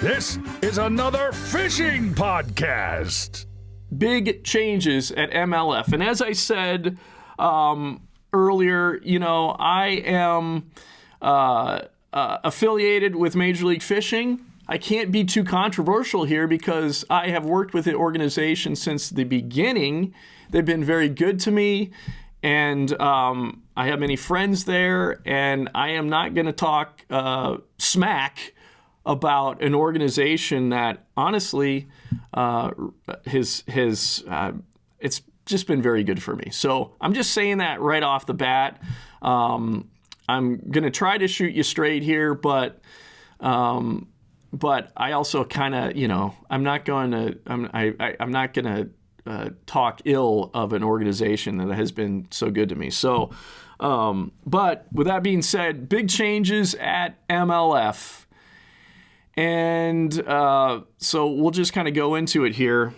This is another fishing podcast. Big changes at MLF. And as I said earlier, I am affiliated with Major League Fishing. I can't be too controversial here because I have worked with the organization since the beginning. They've been very good to me, and I have many friends there, and I am not going to talk smack about an organization that honestly it's just been very good for me. So I'm just saying that right off the bat. I'm going to try to shoot you straight here, but I also kind of, I'm not going to talk ill of an organization that has been so good to me. So, but with that being said, big changes at MLF. And so we'll just kind of go into it here.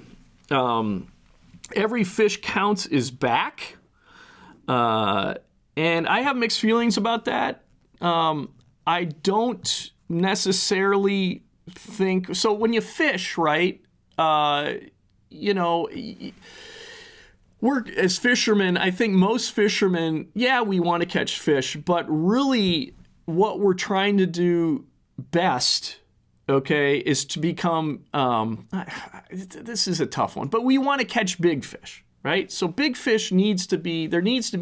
Every Fish Counts is back. And I have mixed feelings about that. I don't necessarily think... So when you fish, right, we're as fishermen, I think most fishermen, we want to catch fish, but really what we're trying to do best, okay, is to become, this is a tough one, but we want to catch big fish, right? So big fish there needs to be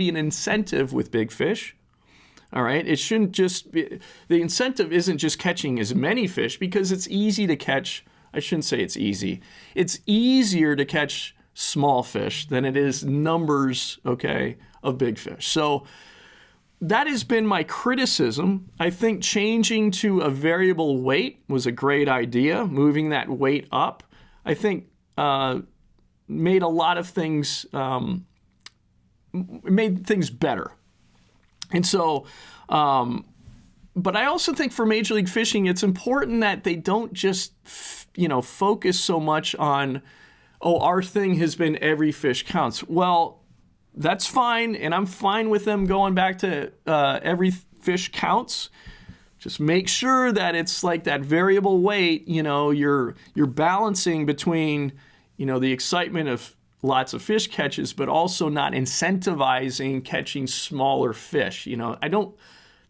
an incentive with big fish, all right? It shouldn't just be, the incentive isn't just catching as many fish because it's easy to catch, I shouldn't say it's easy. It's easier to catch small fish than it is numbers, okay, of big fish. So that has been my criticism. I think changing to a variable weight was a great idea. Moving that weight up, I think, made a lot of things, made things better. And so, but I also think for Major League Fishing, it's important that they don't just, focus so much on, our thing has been every fish counts. Well, that's fine, and I'm fine with them going back to every fish counts. Just make sure that it's like that variable weight, you're balancing between, the excitement of lots of fish catches, but also not incentivizing catching smaller fish.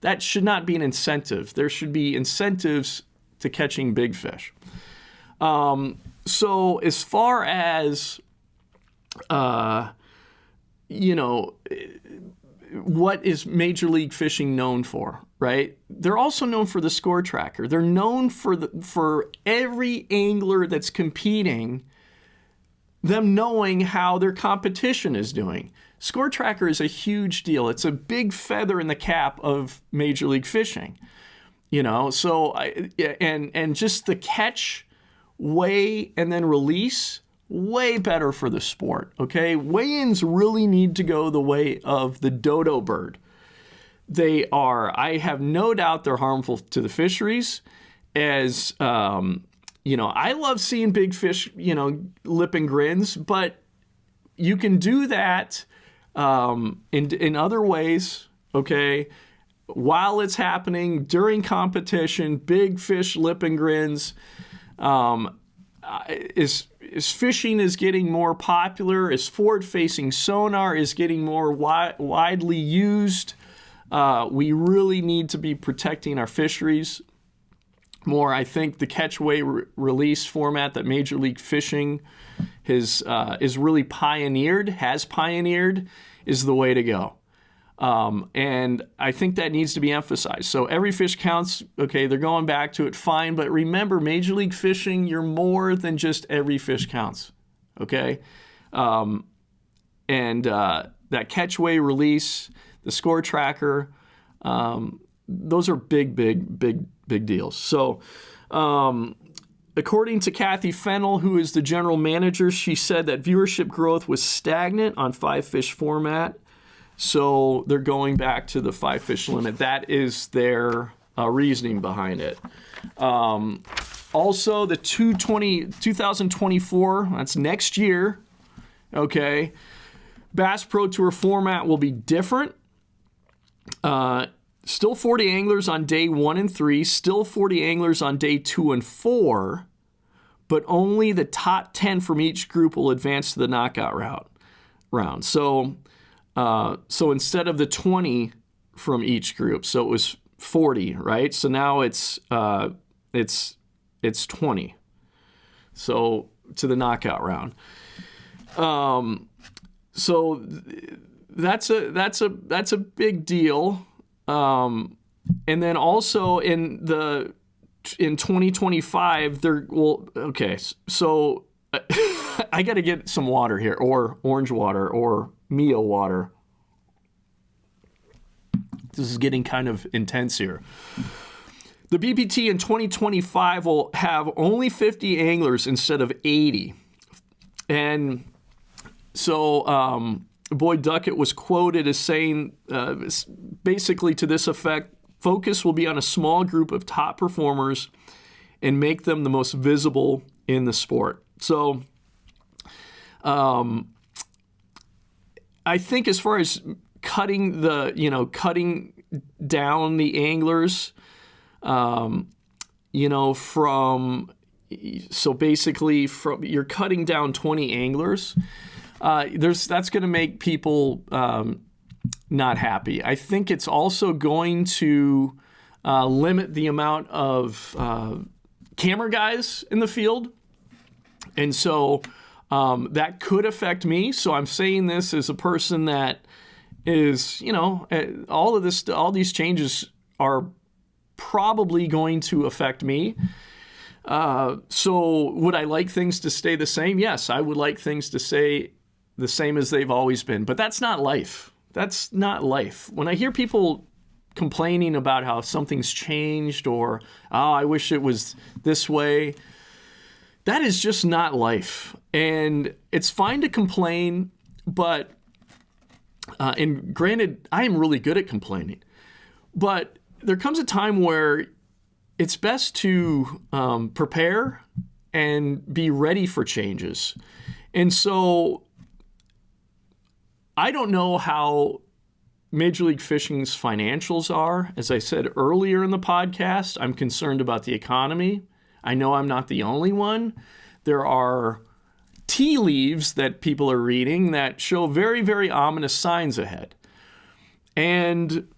That should not be an incentive. There should be incentives to catching big fish. So as far as, what is Major League Fishing known for, right? They're also known for the score tracker. They're known for every angler that's competing, them knowing how their competition is doing. Score tracker is a huge deal. It's a big feather in the cap of Major League Fishing, so and just the catch, weigh, and then release, way better for the sport, okay? Weigh-ins really need to go the way of the dodo bird. I have no doubt they're harmful to the fisheries. As, I love seeing big fish, lip and grins, but you can do that in other ways, okay? While it's happening, during competition, big fish lip and grins, as fishing is getting more popular, as forward-facing sonar is getting more widely used, we really need to be protecting our fisheries more. I think the catch-weigh release format that Major League Fishing is really pioneered, is the way to go. And I think that needs to be emphasized. So every fish counts, okay, they're going back to it, fine. But remember, Major League Fishing, you're more than just every fish counts, okay? That catch-weigh release, the score tracker, those are big deals. So according to Kathy Fennell, who is the general manager, she said that viewership growth was stagnant on 5-fish format. So they're going back to the 5-fish limit. That is their reasoning behind it. Also, the 2024, that's next year, okay, Bass Pro Tour format will be different. Still 40 anglers on day 1 and 3, still 40 anglers on day 2 and 4, but only the top 10 from each group will advance to the knockout round. So instead of the 20 from each group, so it was 40, right? So now it's 20. So to the knockout round. So that's a big deal. And then also in 2025, so I got to get some water here, or orange water, or Mio water. This is getting kind of intense here. The BPT in 2025 will have only 50 anglers instead of 80. And so Boyd Duckett was quoted as saying basically to this effect, focus will be on a small group of top performers and make them the most visible in the sport. So I think as far as cutting down the anglers, you're cutting down 20 anglers. That's going to make people not happy. I think it's also going to limit the amount of camera guys in the field, and so that could affect me. So I'm saying this as a person that is, all these changes are probably going to affect me. So would I like things to stay the same? Yes, I would like things to stay the same as they've always been. But that's not life. That's not life. When I hear people complaining about how something's changed or, I wish it was this way, that is just not life. And it's fine to complain, but, and granted, I am really good at complaining, but there comes a time where it's best to prepare and be ready for changes. And so I don't know how Major League Fishing's financials are. As I said earlier in the podcast, I'm concerned about the economy. I know I'm not the only one. There are tea leaves that people are reading that show very, very ominous signs ahead. And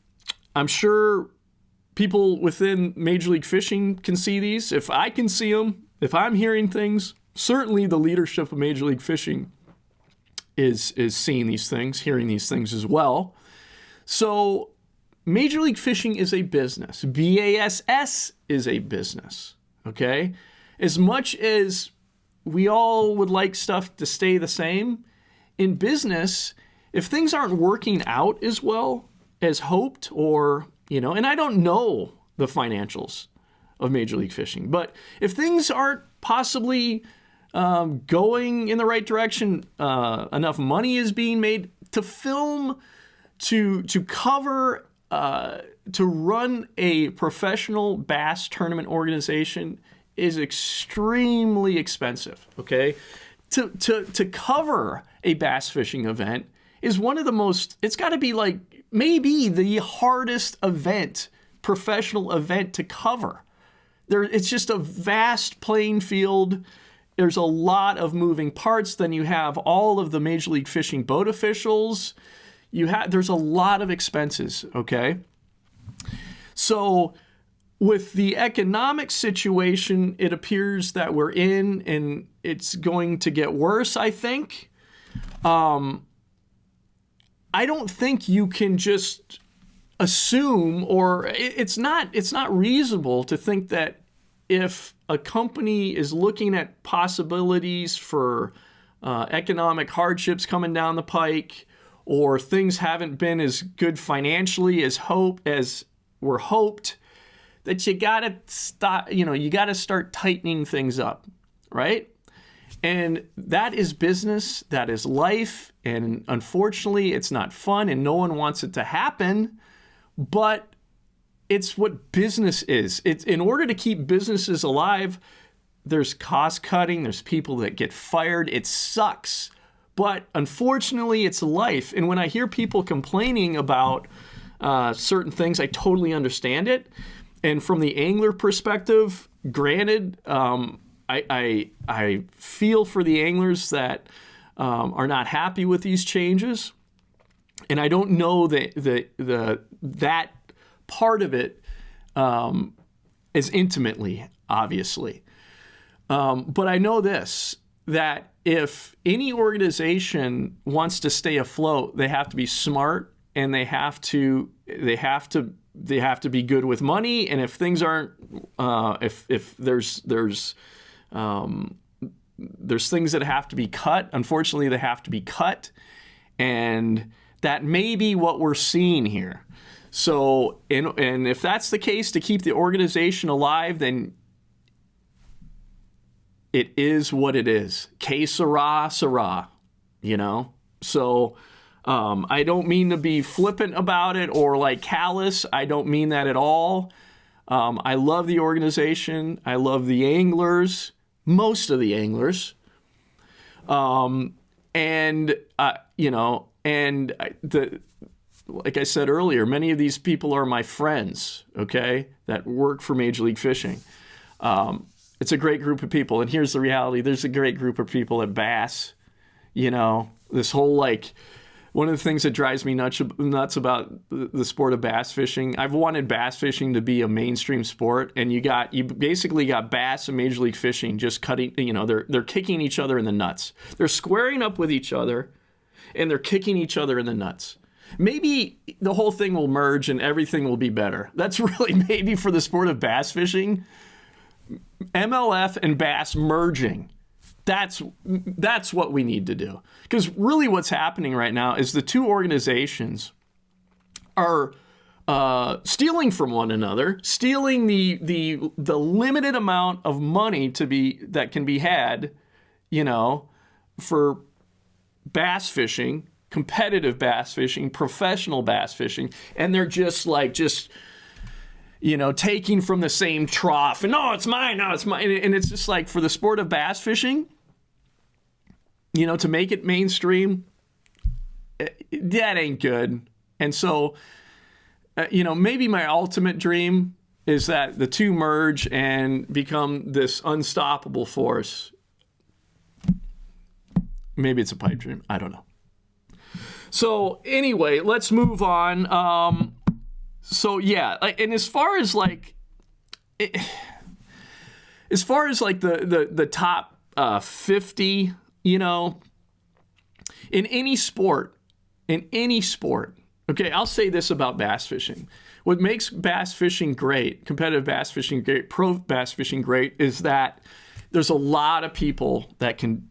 I'm sure people within Major League Fishing can see these. If I can see them, if I'm hearing things, certainly the leadership of Major League Fishing is seeing these things, hearing these things as well. So Major League Fishing is a business. BASS is a business, okay? As much as we all would like stuff to stay the same, in business, if things aren't working out as well as hoped, or, and I don't know the financials of Major League Fishing, but if things aren't possibly going in the right direction, enough money is being made to film, to cover, to run a professional bass tournament organization is extremely expensive, okay? To cover a bass fishing event is one of the most, it's got to be like maybe the hardest event, professional event to cover. It's just a vast playing field. There's a lot of moving parts. Then you have all of the Major League Fishing boat officials. There's a lot of expenses, okay? So with the economic situation it appears that we're in, and it's going to get worse, I think. I don't think you can just assume, or it's not reasonable to think that if a company is looking at possibilities for economic hardships coming down the pike, or things haven't been as good financially as were hoped, that you gotta stop. You gotta start tightening things up, right? And that is business, that is life, and unfortunately it's not fun and no one wants it to happen, but it's what business is. It's in order to keep businesses alive, there's cost cutting, there's people that get fired, it sucks. But unfortunately it's life. And when I hear people complaining about certain things, I totally understand it. And from the angler perspective, granted, I feel for the anglers that are not happy with these changes, and I don't know that part of it as intimately, obviously. But I know this, that if any organization wants to stay afloat, they have to be smart, and they have to be good with money. And if things aren't, if there's things that have to be cut, unfortunately, they have to be cut, and that may be what we're seeing here. So, and if that's the case, to keep the organization alive, then it is what it is. Que sera, sera, you know? So I don't mean to be flippant about it or like callous. I don't mean that at all. I love the organization. I love the anglers, most of the anglers. Like I said earlier, many of these people are my friends, okay, that work for Major League Fishing. It's a great group of people. And here's the reality. There's a great group of people at Bass. You know, this whole, like, one of the things that drives me nuts about the sport of bass fishing, I've wanted bass fishing to be a mainstream sport, and you basically got Bass and Major League Fishing just cutting, you know, they're kicking each other in the nuts. They're squaring up with each other, and they're kicking each other in the nuts. Maybe the whole thing will merge and everything will be better. That's really maybe for the sport of bass fishing. MLF and Bass merging. That's what we need to do. Because really what's happening right now is the two organizations are stealing from one another, stealing the limited amount of money that can be had, you know, for bass fishing, competitive bass fishing, professional bass fishing, and they're just you know, taking from the same trough, and no, it's mine, and it's just like, for the sport of bass fishing, you know, to make it mainstream, that ain't good. And so, you know, maybe my ultimate dream is that the two merge and become this unstoppable force. Maybe it's a pipe dream. I don't know. So anyway, let's move on. So yeah, and as far as the top 50, you know, in any sport, okay, I'll say this about bass fishing. What makes bass fishing great, competitive bass fishing great, pro bass fishing great, is that there's a lot of people that can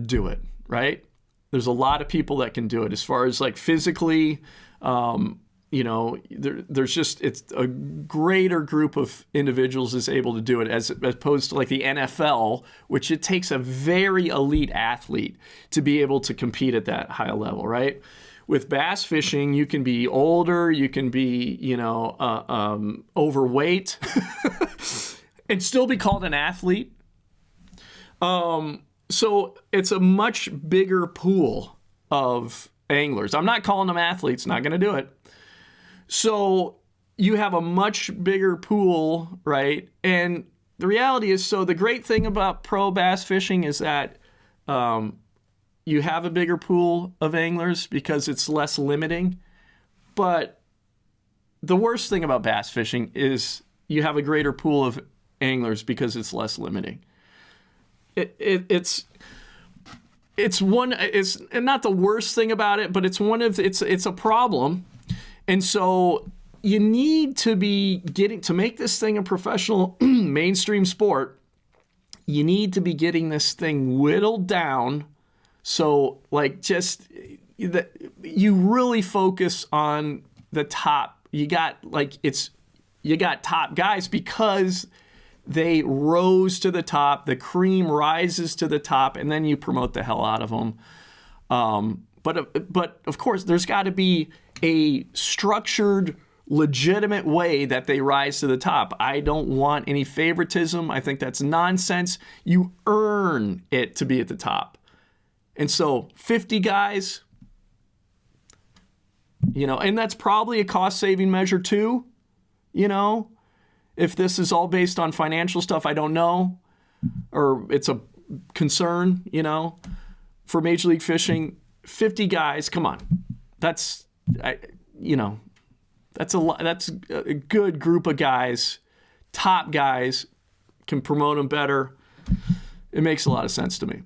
do it, right? There's a lot of people that can do it as far as like physically, you know, it's a greater group of individuals is able to do it as opposed to like the NFL, which it takes a very elite athlete to be able to compete at that high level, right? With bass fishing, you can be older, you can be, you know, overweight and still be called an athlete. So it's a much bigger pool of anglers. I'm not calling them athletes, not going to do it. So you have a much bigger pool, right? And the reality is, so the great thing about pro bass fishing is that you have a bigger pool of anglers because it's less limiting. But the worst thing about bass fishing is you have a greater pool of anglers because it's less limiting. It's not the worst thing about it, but it's a problem. And so you need to be to make this thing a professional mainstream sport, you need to be getting this thing whittled down. So like you really focus on the top. You got top guys because they rose to the top. The cream rises to the top, and then you promote the hell out of them. But of course, there's got to be a structured, legitimate way that they rise to the top. I don't want any favoritism. I think that's nonsense. You earn it to be at the top. And so 50 guys, and that's probably a cost-saving measure too. If this is all based on financial stuff, I don't know, or it's a concern, for Major League Fishing. 50 guys, come on, that's a lot. That's a good group of guys, top guys, can promote them better. It makes a lot of sense to me.